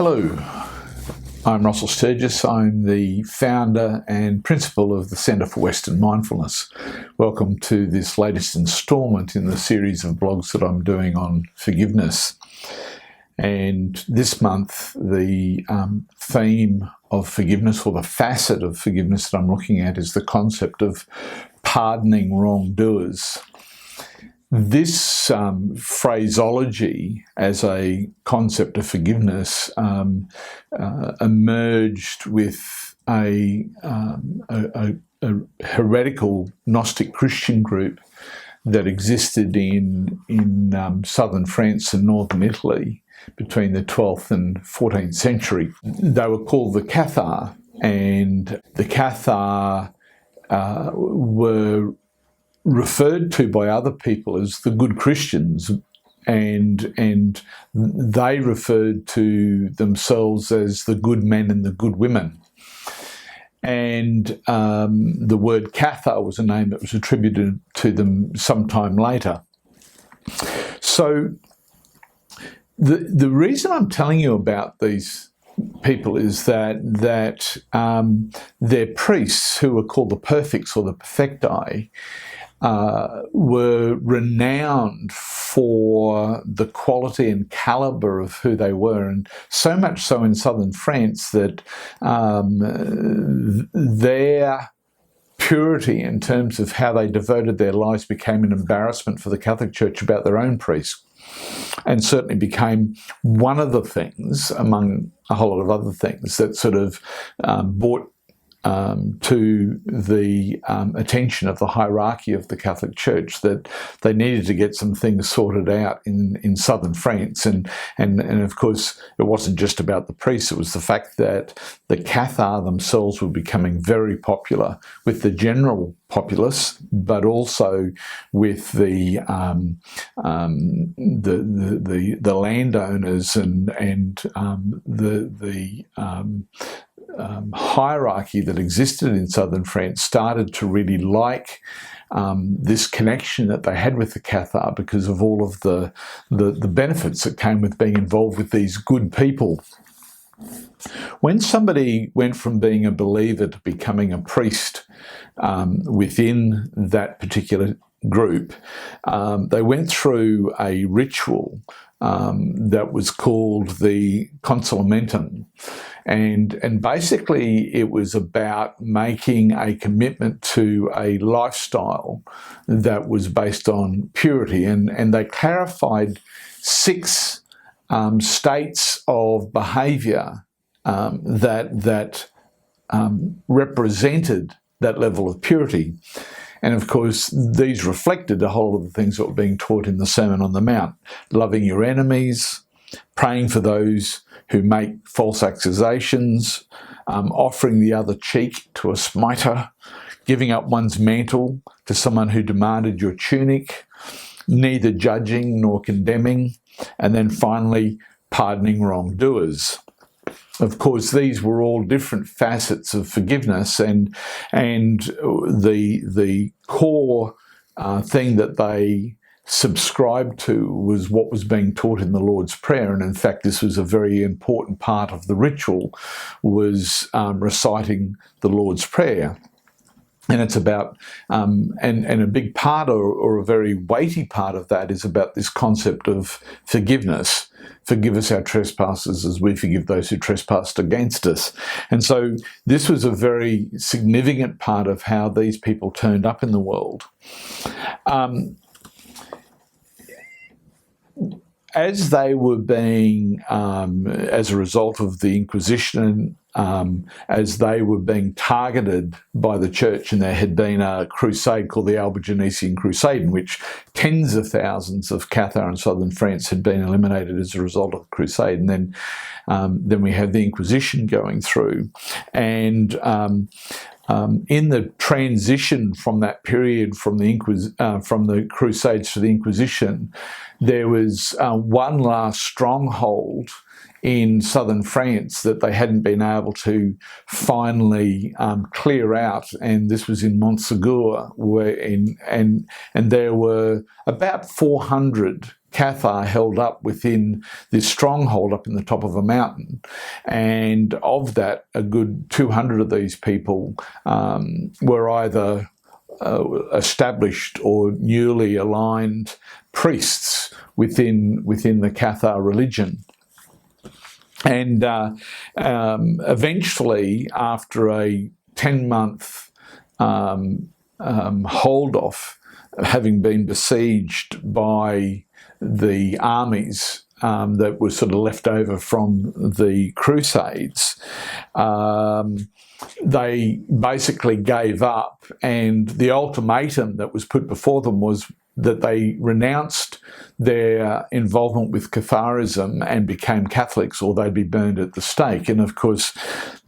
Hello, I'm Russell Sturgis. I'm the founder and principal of the Centre for Western Mindfulness. Welcome to this latest instalment in the series of blogs that I'm doing on forgiveness. And this month, the theme of forgiveness, or the facet of forgiveness that I'm looking at, is the concept of pardoning wrongdoers. This phraseology as a concept of forgiveness emerged with a heretical Gnostic Christian group that existed in southern France and northern Italy between the 12th and 14th century. They were called the Cathars, and the Cathars were referred to by other people as the good Christians, and they referred to themselves as the good men and the good women. And the word Cathar was a name that was attributed to them sometime later. So the reason I'm telling you about these people is that their priests, who were called the perfects or the perfecti, were renowned for the quality and calibre of who they were, and so much so in southern France that their purity in terms of how they devoted their lives became an embarrassment for the Catholic Church about their own priests, and certainly became one of the things, among a whole lot of other things, that sort of brought to the attention of the hierarchy of the Catholic Church that they needed to get some things sorted out in southern France. And of course, it wasn't just about the priests, it was the fact that the Cathars themselves were becoming very popular with the general populace, but also with the landowners and the hierarchy that existed in southern France started to really like this connection that they had with the Cathars because of all of the benefits that came with being involved with these good people. When somebody went from being a believer to becoming a priest within that particular group, they went through a ritual that was called the consolamentum. And basically it was about making a commitment to a lifestyle that was based on purity. And they clarified 6 states of behaviour that represented that level of purity. And of course, these reflected a whole lot of the things that were being taught in the Sermon on the Mount: loving your enemies, praying for those who make false accusations, offering the other cheek to a smiter, giving up one's mantle to someone who demanded your tunic, neither judging nor condemning, and then finally pardoning wrongdoers. Of course, these were all different facets of forgiveness, and the core thing that they subscribed to was what was being taught in the Lord's Prayer. And in fact, this was a very important part of the ritual, was reciting the Lord's Prayer. And it's about, and a big part or a very weighty part of that is about this concept of forgiveness. Forgive us our trespasses as we forgive those who trespass against us. And so this was a very significant part of how these people turned up in the world. As they were being, as a result of the Inquisition, as they were being targeted by the church, and there had been a crusade called the Albigensian Crusade, in which tens of thousands of Cathars in southern France had been eliminated as a result of the crusade. And then we had the Inquisition going through. And in the transition from that period, from the Crusades to the Inquisition, there was one last stronghold in southern France that they hadn't been able to finally clear out, and this was in Montségur, and there were about 400 Cathar held up within this stronghold up in the top of a mountain. And of that, a good 200 of these people were either established or newly aligned priests within the Cathar religion. And eventually, after a 10-month hold-off, having been besieged by the armies that were sort of left over from the Crusades, they basically gave up, and the ultimatum that was put before them was that they renounced their involvement with Catharism and became Catholics, or they'd be burned at the stake. And of course,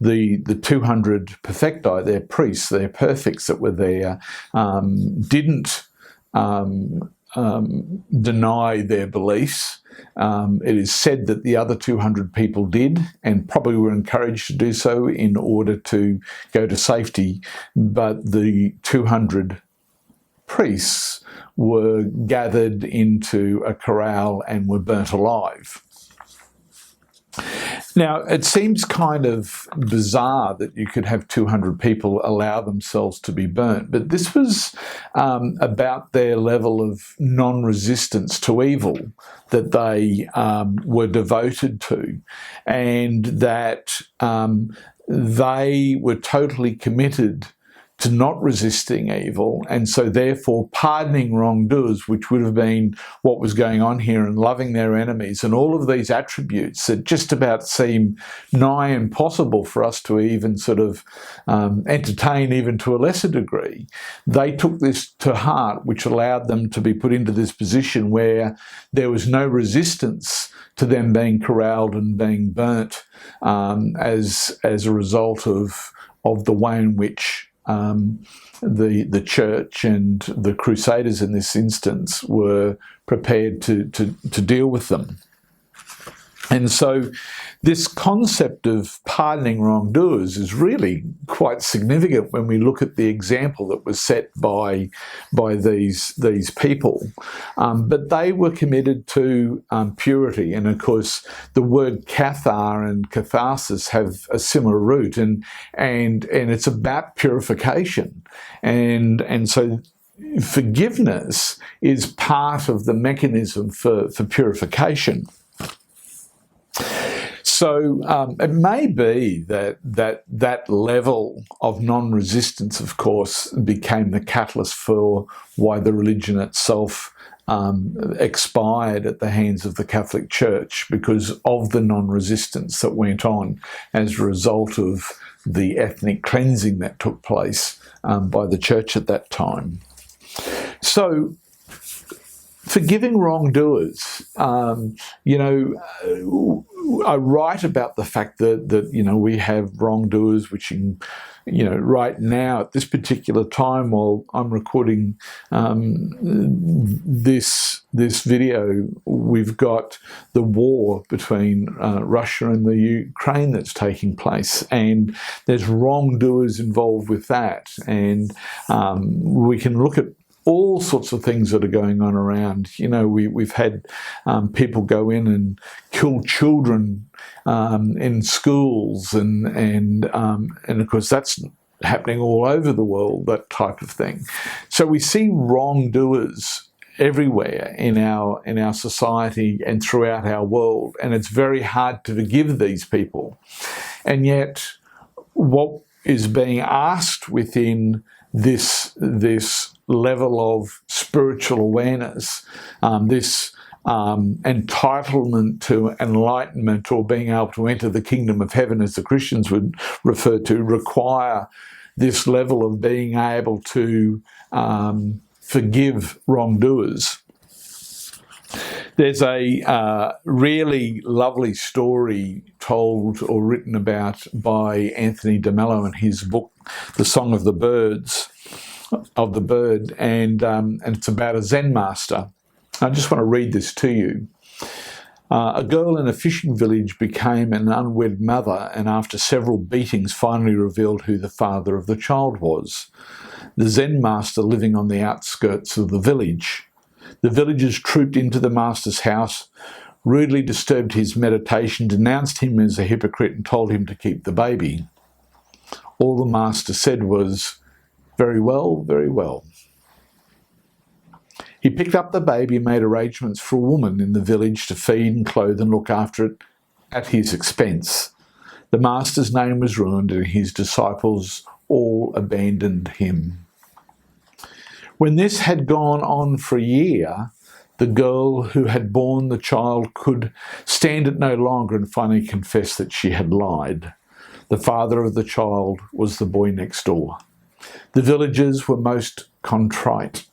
the 200 perfecti, their priests, their perfects that were there, didn't deny their beliefs. It is said that the other 200 people did, and probably were encouraged to do so in order to go to safety, but the 200 priests were gathered into a corral and were burnt alive. Now, it seems kind of bizarre that you could have 200 people allow themselves to be burnt, but this was about their level of non-resistance to evil that they were devoted to, and that they were totally committed to not resisting evil, and so therefore pardoning wrongdoers, which would have been what was going on here, and loving their enemies, and all of these attributes that just about seem nigh impossible for us to even sort of entertain, even to a lesser degree. They took this to heart, which allowed them to be put into this position where there was no resistance to them being corralled and being burnt as a result of the way in which the church and the Crusaders in this instance were prepared to deal with them. And so this concept of pardoning wrongdoers is really quite significant when we look at the example that was set by these people. But they were committed to purity, and of course the word cathar and catharsis have a similar root, and it's about purification, and so forgiveness is part of the mechanism for purification. So it may be that level of non-resistance, of course, became the catalyst for why the religion itself expired at the hands of the Catholic Church, because of the non-resistance that went on as a result of the ethnic cleansing that took place by the Church at that time. So, forgiving wrongdoers, I write about the fact that we have wrongdoers which, right now at this particular time while I'm recording this video, we've got the war between Russia and the Ukraine that's taking place, and there's wrongdoers involved with that, and we can look at all sorts of things that are going on around. We've had people go in and kill children in schools, and of course that's happening all over the world, that type of thing. So we see wrongdoers everywhere in our society and throughout our world, and it's very hard to forgive these people. And yet, what is being asked within this level of spiritual awareness, this entitlement to enlightenment, or being able to enter the kingdom of heaven, as the Christians would refer to, require this level of being able to forgive wrongdoers. There's a really lovely story told or written about by Anthony DeMello in his book, The Song of the Bird, and it's about a Zen master. I just want to read this to you. A girl in a fishing village became an unwed mother, and after several beatings finally revealed who the father of the child was. The Zen master living on the outskirts of the village. The villagers trooped into the master's house, rudely disturbed his meditation, denounced him as a hypocrite and told him to keep the baby. All the master said was, "Very well, very well." He picked up the baby and made arrangements for a woman in the village to feed and clothe and look after it at his expense. The master's name was ruined and his disciples all abandoned him. When this had gone on for a year, the girl who had borne the child could stand it no longer and finally confessed that she had lied. The father of the child was the boy next door. The villagers were most contrite.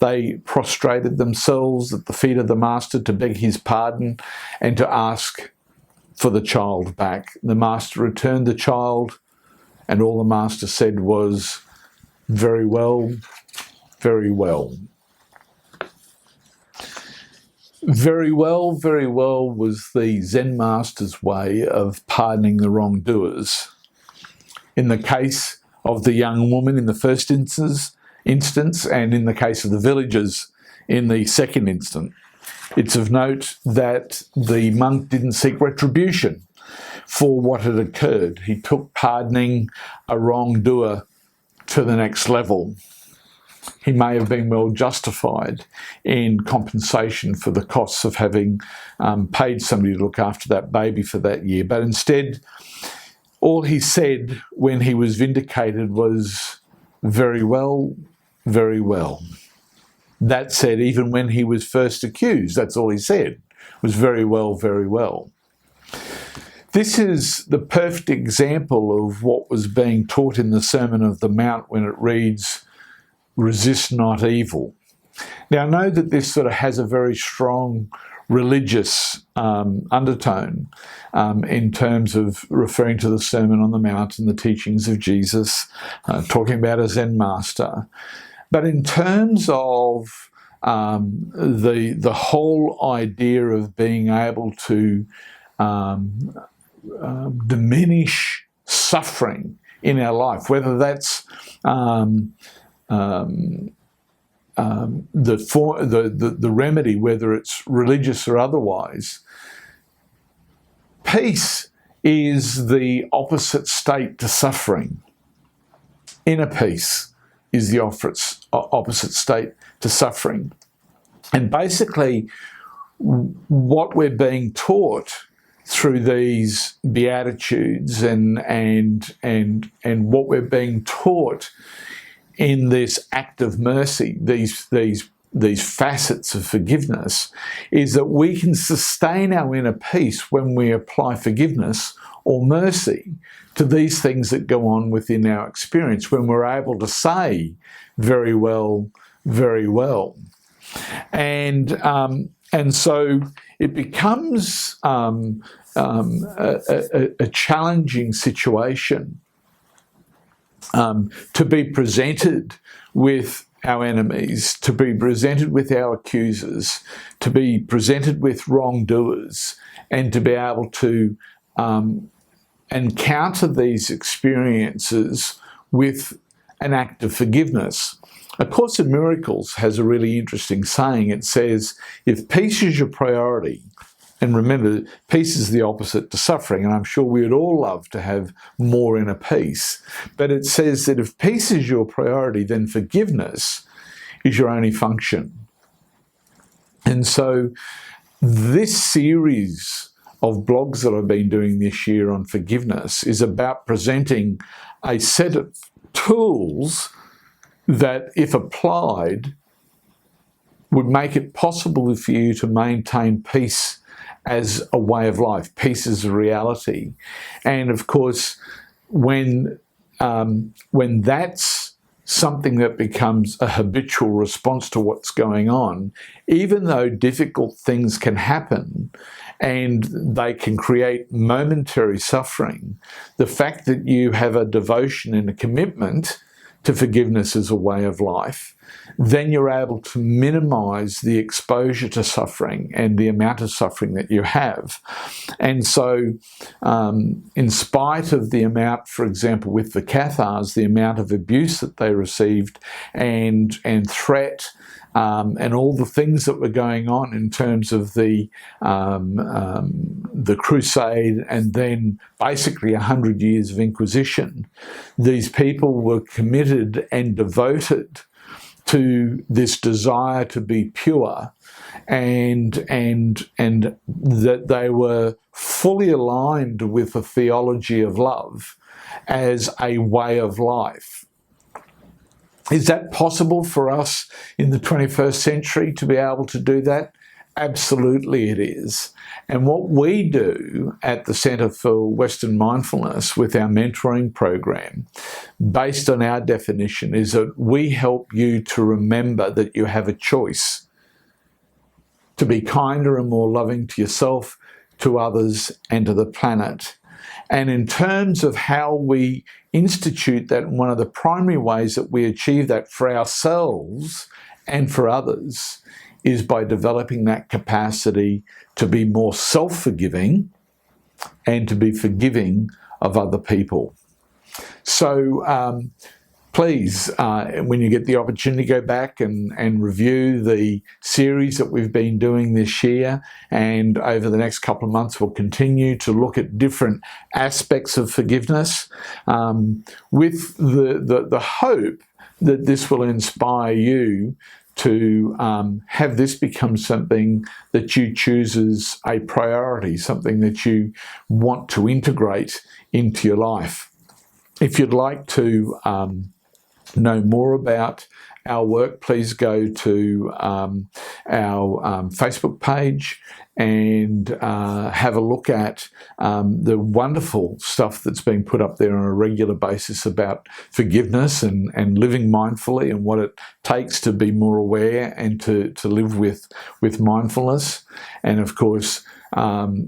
They prostrated themselves at the feet of the master to beg his pardon and to ask for the child back. The master returned the child, and all the master said was, "Very well, very well." Very well was the Zen master's way of pardoning the wrongdoers. In the case of the young woman in the first instance, and in the case of the villagers in the second instance. It's of note that the monk didn't seek retribution for what had occurred. He took pardoning a wrongdoer to the next level. He may have been well justified in compensation for the costs of having paid somebody to look after that baby for that year. But instead, all he said when he was vindicated was, "Very well, very well." That said, even when he was first accused, that's all he said, was "very well, very well." This is the perfect example of what was being taught in the Sermon of the Mount when it reads, "Resist not evil." Now, I know that this sort of has a very strong religious undertone in terms of referring to the Sermon on the Mount and the teachings of Jesus, talking about a Zen master. But in terms of the whole idea of being able to diminish suffering in our life, whether that's the remedy, whether it's religious or otherwise, peace is the opposite state to suffering. Inner peace is the opposite state to suffering. And basically, what we're being taught through these Beatitudes and what we're being taught in this act of mercy, these facets of forgiveness, is that we can sustain our inner peace when we apply forgiveness or mercy to these things that go on within our experience, when we're able to say, "Very well, very well." And so it becomes a challenging situation to be presented with our enemies, to be presented with our accusers, to be presented with wrongdoers, and to be able to encounter these experiences with an act of forgiveness. A Course in Miracles has a really interesting saying. It says, if peace is your priority, and remember, peace is the opposite to suffering, and I'm sure we would all love to have more inner peace, but it says that if peace is your priority, then forgiveness is your only function. And so this series of blogs that I've been doing this year on forgiveness is about presenting a set of tools that, if applied, would make it possible for you to maintain peace as a way of life, peace as a reality. And of course, when that's something that becomes a habitual response to what's going on, even though difficult things can happen and they can create momentary suffering, the fact that you have a devotion and a commitment to forgiveness as a way of life, then you're able to minimize the exposure to suffering and the amount of suffering that you have. And so, in spite of the amount, for example, with the Cathars, the amount of abuse that they received and threat and all the things that were going on in terms of the crusade and then basically 100 years of Inquisition, these people were committed and devoted to this desire to be pure, and that they were fully aligned with the theology of love as a way of life. Is that possible for us in the 21st century to be able to do that? Absolutely it is. And what we do at the Centre for Western Mindfulness with our mentoring program, based on our definition, is that we help you to remember that you have a choice to be kinder and more loving to yourself, to others, and to the planet. And in terms of how we institute that, one of the primary ways that we achieve that for ourselves and for others is by developing that capacity to be more self-forgiving and to be forgiving of other people. So please, when you get the opportunity, go back and review the series that we've been doing this year, and over the next couple of months we'll continue to look at different aspects of forgiveness, with the hope that this will inspire you to have this become something that you choose as a priority, something that you want to integrate into your life. If you'd like to know more about our work, please go to our Facebook page and have a look at the wonderful stuff that's being put up there on a regular basis about forgiveness and living mindfully and what it takes to be more aware and to live with mindfulness. And of course,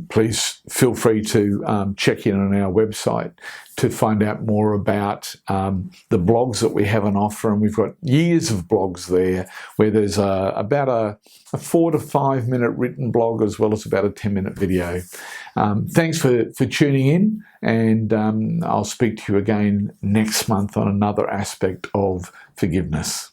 please feel free to check in on our website to find out more about the blogs that we have on offer. And we've got years of blogs there where there's about a 4 to 5 minute written blog as well as about a 10-minute video. Thanks for tuning in, and I'll speak to you again next month on another aspect of forgiveness.